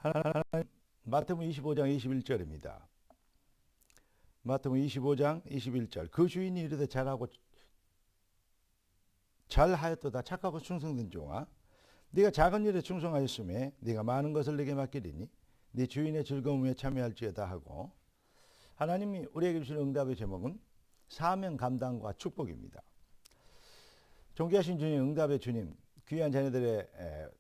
하나님, 마태복음 25장 21절입니다. 마태복음 25장 21절. 그 주인이 이르되 잘하였도다 착하고 충성된 종아, 네가 작은 일에 충성하였음에 네가 많은 것을 내게 맡기리니 네 주인의 즐거움에 참여할지어다 하고, 하나님이 우리에게 주신 응답의 제목은 사명 감당과 축복입니다. 존귀하신 주님, 응답의 주님, 귀한 자녀들의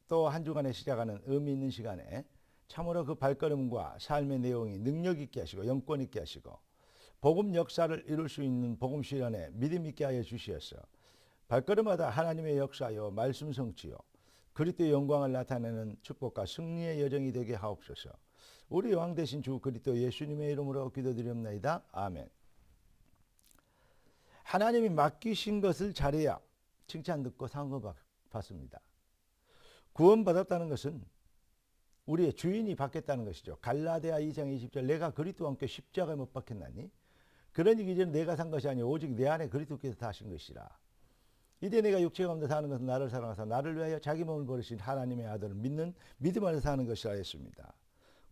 또 한 주간에 시작하는 의미 있는 시간에 참으로 그 발걸음과 삶의 내용이 능력 있게 하시고 영권 있게 하시고 복음 역사를 이룰 수 있는 복음 실현에 믿음 있게 하여 주시어서 발걸음마다 하나님의 역사요 말씀 성취요 그리스도의 영광을 나타내는 축복과 승리의 여정이 되게 하옵소서. 우리 왕 되신 주 그리스도 예수님의 이름으로 기도드리옵나이다. 아멘. 하나님이 맡기신 것을 잘해야 칭찬 듣고 상급 받습니다. 구원받았다는 것은 우리의 주인이 받겠다는 것이죠. 갈라디아 2장 20절, 내가 그리스도와 함께 십자가에 못 박혔나니 그러니 이제는 내가 산 것이 아니요 오직 내 안에 그리스도께서 다 하신 것이라. 이제 내가 육체 가운데 사는 것은 나를 사랑하사 나를 위하여 자기 몸을 버리신 하나님의 아들을 믿는 믿음 안에서 사는 것이라 했습니다.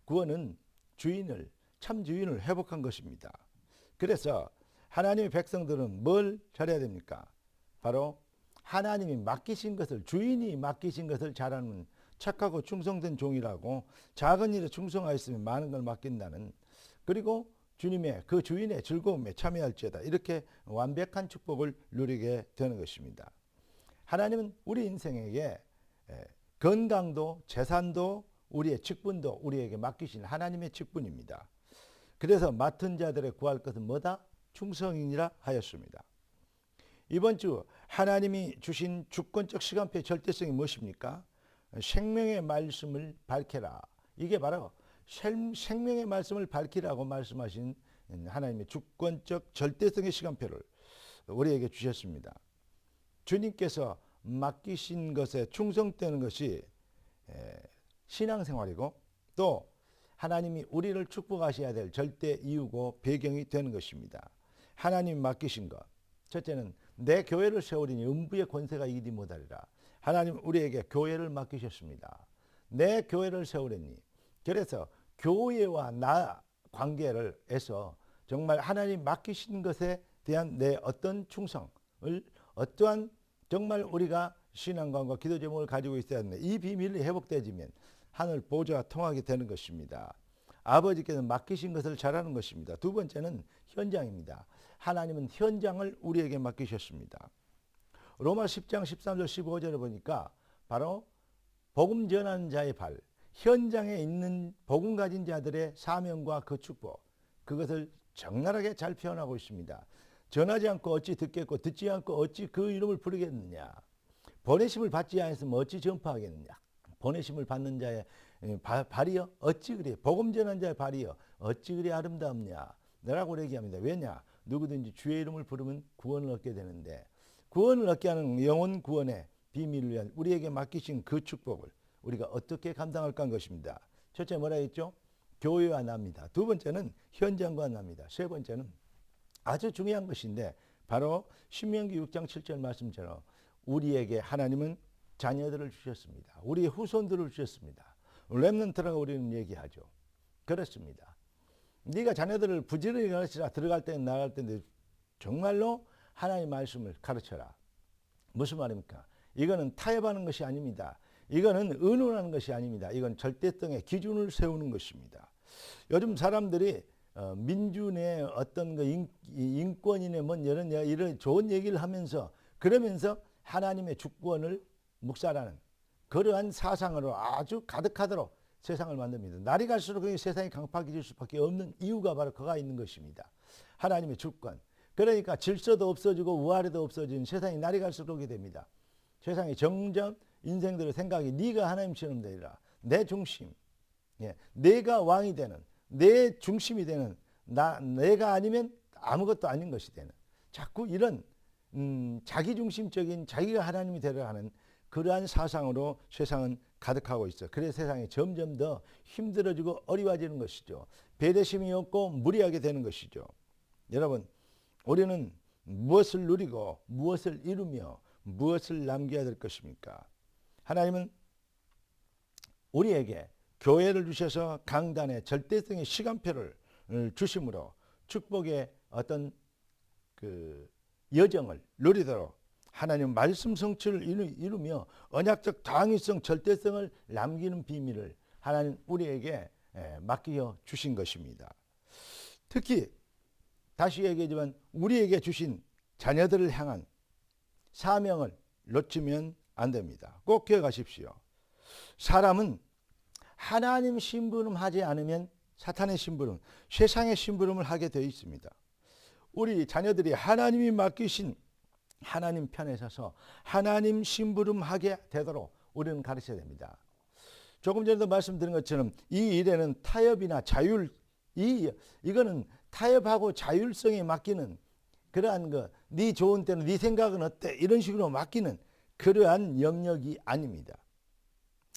구원은 주인을, 참 주인을 회복한 것입니다. 그래서 하나님의 백성들은 뭘 잘해야 됩니까? 바로 하나님이 맡기신 것을, 주인이 맡기신 것을 잘하는 착하고 충성된 종이라고, 작은 일에 충성하였으면 많은 걸 맡긴다는, 그리고 주님의 그 주인의 즐거움에 참여할지어다, 이렇게 완벽한 축복을 누리게 되는 것입니다. 하나님은 우리 인생에게 건강도 재산도 우리의 직분도 우리에게 맡기신 하나님의 직분입니다. 그래서 맡은 자들의 구할 것은 뭐다? 충성이니라 하였습니다. 이번 주 하나님이 주신 주권적 시간표의 절대성이 무엇입니까? 생명의 말씀을 밝혀라. 이게 바로 생명의 말씀을 밝히라고 말씀하신 하나님의 주권적 절대성의 시간표를 우리에게 주셨습니다. 주님께서 맡기신 것에 충성되는 것이 신앙생활이고, 또 하나님이 우리를 축복하셔야 될 절대 이유고 배경이 되는 것입니다. 하나님이 맡기신 것, 첫째는 내 교회를 세우리니 음부의 권세가 이기지 못하리라. 하나님 우리에게 교회를 맡기셨습니다. 내 교회를 세우리니, 그래서 교회와 나 관계를 해서 정말 하나님 맡기신 것에 대한 내 어떤 충성을, 어떠한 정말 우리가 신앙관과 기도 제목을 가지고 있어야 하는데, 이 비밀이 회복되지면 하늘 보좌와 통하게 되는 것입니다. 아버지께서 맡기신 것을 잘하는 것입니다. 두 번째는 현장입니다. 하나님은 현장을 우리에게 맡기셨습니다. 로마 10장 13절 15절을 보니까 바로 복음 전하는 자의 발, 현장에 있는 복음 가진 자들의 사명과 그 축복, 그것을 적나라하게 잘 표현하고 있습니다. 전하지 않고 어찌 듣겠고 듣지 않고 어찌 그 이름을 부르겠느냐. 보내심을 받지 않았으면 어찌 전파하겠느냐. 보내심을 받는 자의 발이여 어찌 그리, 복음 전하는 자의 발이여 어찌 그리 아름답냐 라고 얘기합니다. 왜냐? 누구든지 주의 이름을 부르면 구원을 얻게 되는데, 구원을 얻게 하는 영혼 구원의 비밀을 위한 우리에게 맡기신 그 축복을 우리가 어떻게 감당할까 하는 것입니다. 첫째 뭐라 했죠? 교회와 나입니다. 두 번째는 현장과 나입니다. 세 번째는 아주 중요한 것인데, 바로 신명기 6장 7절 말씀처럼 우리에게 하나님은 자녀들을 주셨습니다. 우리의 후손들을 주셨습니다. 렘넌트라고 우리는 얘기하죠. 그렇습니다. 네가 자녀들을 부지런히 가르치라. 들어갈 때는 나갈 때는 정말로 하나님의 말씀을 가르쳐라. 무슨 말입니까? 이거는 타협하는 것이 아닙니다. 이거는 의논하는 것이 아닙니다. 이건 절대성의 기준을 세우는 것입니다. 요즘 사람들이 민주의 어떤 그 인권이네 뭐 이런 좋은 얘기를 하면서, 그러면서 하나님의 주권을 묵살하는 그러한 사상으로 아주 가득하도록 세상을 만듭니다. 날이 갈수록 세상이 강팍해질 수밖에 없는 이유가 바로 그가 있는 것입니다. 하나님의 주권. 그러니까 질서도 없어지고 우아래도 없어지는 세상이 날이 갈수록 그렇게 됩니다. 세상이 점점 인생들의 생각이 네가 하나님처럼 되리라. 내 중심. 내가 왕이 되는, 내 중심이 되는, 내가 아니면 아무것도 아닌 것이 되는, 자꾸 이런 자기중심적인, 자기가 하나님이 되려 하는 그러한 사상으로 세상은 가득하고 있어. 그래서 세상이 점점 더 힘들어지고 어려워지는 것이죠. 배려심이 없고 무리하게 되는 것이죠. 여러분, 우리는 무엇을 누리고 무엇을 이루며 무엇을 남겨야 될 것입니까? 하나님은 우리에게 교회를 주셔서 강단에 절대성의 시간표를 주심으로 축복의 어떤 그 여정을 누리도록 하나님 말씀 성취를 이루며 언약적 당위성 절대성을 남기는 비밀을 하나님 우리에게 맡겨 주신 것입니다. 특히 다시 얘기하지만 우리에게 주신 자녀들을 향한 사명을 놓치면 안 됩니다. 꼭 기억하십시오. 사람은 하나님 심부름하지 않으면 사탄의 심부름, 세상의 심부름을 하게 되어 있습니다. 우리 자녀들이 하나님이 맡기신 하나님 편에 서서 하나님 심부름하게 되도록 우리는 가르쳐야 됩니다. 조금 전에도 말씀드린 것처럼 이 일에는 타협이나 자율, 이거는 타협하고 자율성에 맡기는 그러한 네 좋은 때는 네 생각은 어때? 이런 식으로 맡기는 그러한 영역이 아닙니다.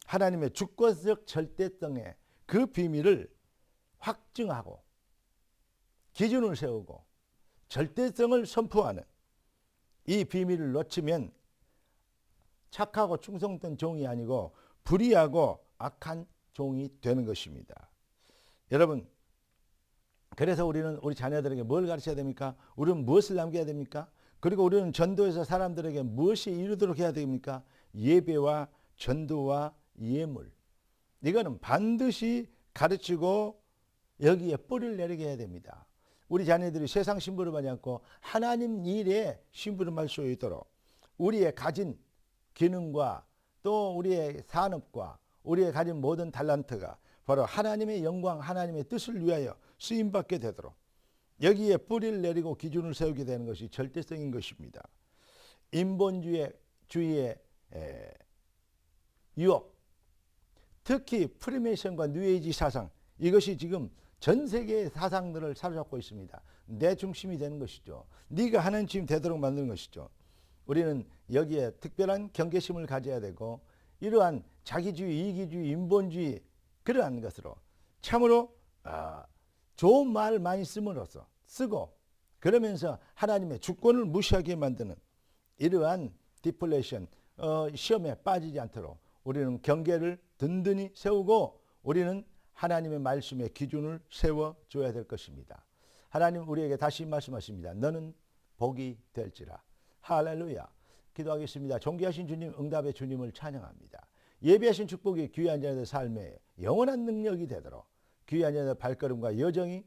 하나님의 주권적 절대성의 그 비밀을 확증하고 기준을 세우고 절대성을 선포하는 이 비밀을 놓치면 착하고 충성된 종이 아니고 불의하고 악한 종이 되는 것입니다. 여러분, 그래서 우리는 우리 자녀들에게 뭘 가르쳐야 됩니까? 우리는 무엇을 남겨야 됩니까? 그리고 우리는 전도에서 사람들에게 무엇이 이루도록 해야 됩니까? 예배와 전도와 예물. 이거는 반드시 가르치고 여기에 뿌리를 내리게 해야 됩니다. 우리 자녀들이 세상 심부름하지 않고 하나님 일에 심부름할 수 있도록 우리의 가진 기능과 또 우리의 산업과 우리의 가진 모든 달란트가 바로 하나님의 영광, 하나님의 뜻을 위하여 쓰임받게 되도록 여기에 뿌리를 내리고 기준을 세우게 되는 것이 절대성인 것입니다. 인본주의의 유혹, 특히 프리메이션과 뉴에이지 사상, 이것이 지금 전 세계의 사상들을 사로잡고 있습니다. 내 중심이 되는 것이죠. 네가 하나님 되도록 만드는 것이죠. 우리는 여기에 특별한 경계심을 가져야 되고 이러한 자기주의, 이기주의, 인본주의 그러한 것으로 참으로 좋은 말을 많이 쓰고 그러면서 하나님의 주권을 무시하게 만드는 이러한 디플레이션, 시험에 빠지지 않도록 우리는 경계를 든든히 세우고 우리는 하나님의 말씀의 기준을 세워줘야 될 것입니다. 하나님 우리에게 다시 말씀하십니다. 너는 복이 될지라. 할렐루야. 기도하겠습니다. 존귀하신 주님, 응답의 주님을 찬양합니다. 예비하신 축복이 귀한 자녀들 삶에 영원한 능력이 되도록 귀한 자녀들 발걸음과 여정이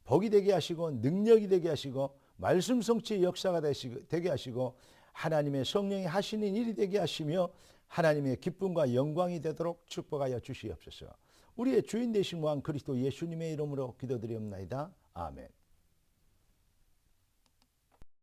복이 되게 하시고 능력이 되게 하시고 말씀 성취의 역사가 되게 하시고 하나님의 성령이 하시는 일이 되게 하시며 하나님의 기쁨과 영광이 되도록 축복하여 주시옵소서. 우리의 주인 되신 왕 그리스도 예수님의 이름으로 기도드리옵나이다. 아멘.